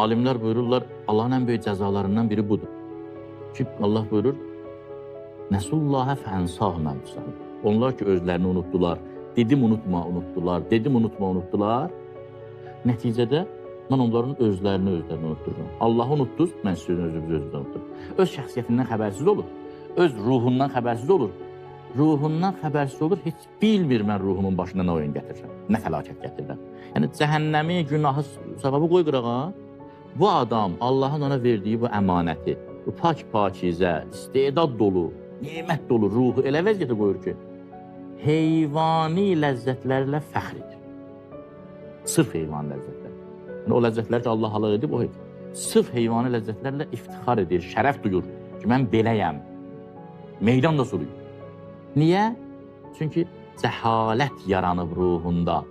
alimlər buyururlar, Allahın ən böyük cəzalarından biri budur. Ki, Allah buyurur, Nəsullahə fənsahım əmsahım. Onlar ki, özlərini unutdular, dedim unutdular. Nəticədə mən onların özlərini unutdururam. Allahı unutdunuz, mən sizin özünüzü unuturum. Öz şəxsiyyətindən xəbərsiz olur, öz ruhundan xəbərsiz olur. Ruhundan xəbərsiz olur, heç bilmir mən ruhumun başına nə oyun gətirirəm, nə fəlakət gətirirəm. Yəni, cəhənnəmi, günahı səbəbi qoy qırağa. Bu adam, Allahın ona verdiyi bu əmanəti, bu pak-pakizə, istedad dolu, nimət dolu ruhu elə vəziyyətə qoyur ki, heyvani ləzzətlərlə fəxr edir. Sırf heyvani ləzzətlər. Yəni, o ləzzətlər ki, Allah halal edib, o edir. Sırf heyvani ləzzətlərlə iftixar edir, şərəf duyur ki, mən beləyəm. Meydan da suruyur. Niyə? Çünki cəhalət yaranıb ruhunda.